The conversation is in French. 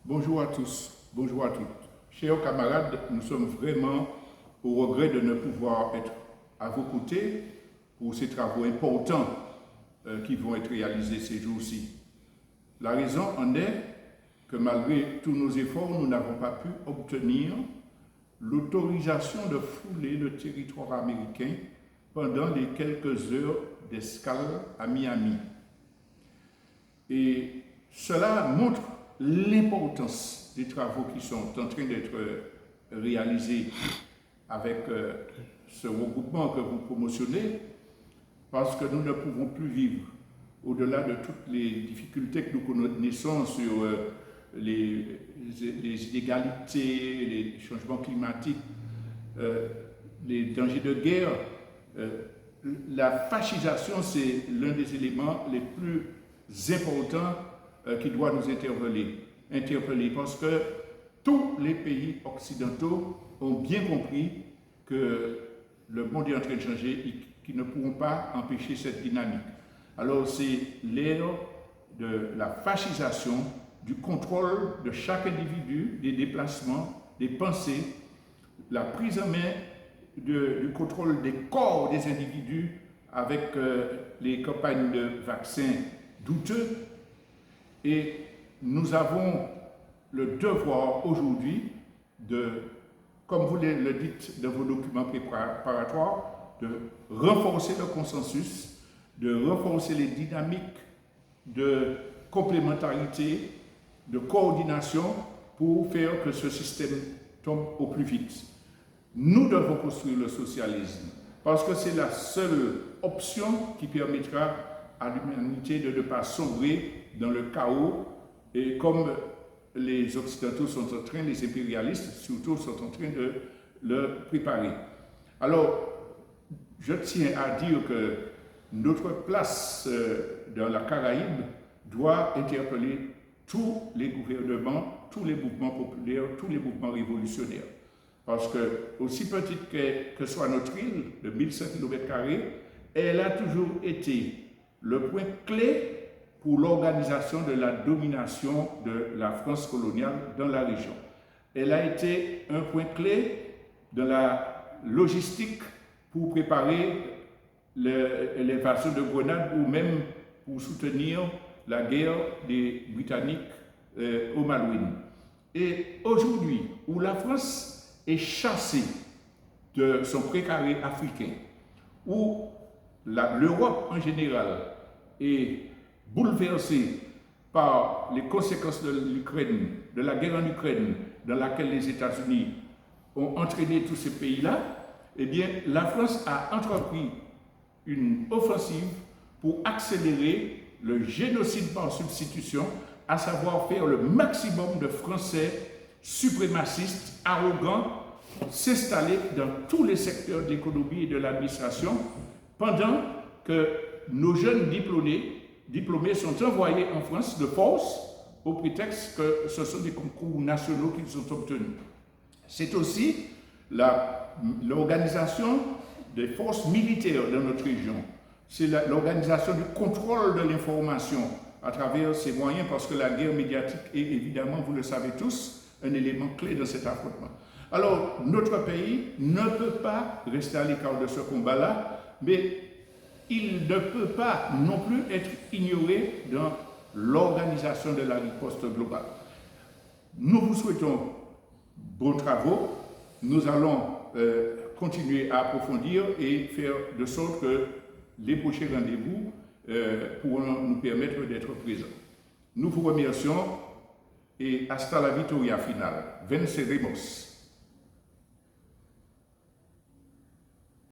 Bonjour à tous, bonjour à toutes. Chers camarades, nous sommes vraiment au regret de ne pouvoir être à vos côtés pour ces travaux importants qui vont être réalisés ces jours-ci. La raison en est que malgré tous nos efforts, nous n'avons pas pu obtenir l'autorisation de fouler le territoire américain pendant les quelques heures d'escale à Miami. Et cela montre l'importance des travaux qui sont en train d'être réalisés avec ce regroupement que vous promotionnez, parce que nous ne pouvons plus vivre au-delà de toutes les difficultés que nous connaissons sur les inégalités, les changements climatiques, les dangers de guerre. La fascisation, c'est l'un des éléments les plus importants qui doit nous interpeller parce que tous les pays occidentaux ont bien compris que le monde est en train de changer et qu'ils ne pourront pas empêcher cette dynamique. Alors c'est l'ère de la fascisation, du contrôle de chaque individu, des déplacements, des pensées, la prise en main du contrôle des corps des individus avec les campagnes de vaccins douteux. Et nous avons le devoir aujourd'hui de, comme vous le dites dans vos documents préparatoires, de renforcer le consensus, de renforcer les dynamiques de complémentarité, de coordination pour faire que ce système tombe au plus vite. Nous devons construire le socialisme parce que c'est la seule option qui permettra à l'humanité de ne pas sombrer dans le chaos, et comme les Occidentaux sont en train, les impérialistes surtout, sont en train de le préparer. Alors, je tiens à dire que notre place dans la Caraïbe doit interpeller tous les gouvernements, tous les mouvements populaires, tous les mouvements révolutionnaires. Parce que, aussi petite que soit notre île de 1100 km², elle a toujours été le point clé pour l'organisation de la domination de la France coloniale dans la région. Elle a été un point clé de la logistique pour préparer l'invasion de Grenade ou même pour soutenir la guerre des Britanniques au Malouine. Et aujourd'hui, où la France est chassée de son précaré africain, où l'Europe en général est bouleversée par les conséquences de l'Ukraine, de la guerre en Ukraine, dans laquelle les États-Unis ont entraîné tous ces pays-là, eh bien, la France a entrepris une offensive pour accélérer le génocide par substitution, à savoir faire le maximum de Français suprémacistes, arrogants, s'installer dans tous les secteurs de l'économie et de l'administration, pendant que nos jeunes diplômés sont envoyés en France de force au prétexte que ce sont des concours nationaux qu'ils ont obtenus. C'est aussi l'organisation des forces militaires dans notre région. C'est l'organisation du contrôle de l'information à travers ces moyens, parce que la guerre médiatique est évidemment, vous le savez tous, un élément clé dans cet affrontement. Alors, notre pays ne peut pas rester à l'écart de ce combat-là, mais il ne peut pas non plus être ignoré dans l'organisation de la riposte globale. Nous vous souhaitons bons travaux. Nous allons continuer à approfondir et faire de sorte que les prochains rendez-vous pourront nous permettre d'être présents. Nous vous remercions et hasta la victoria finale. Venceremos.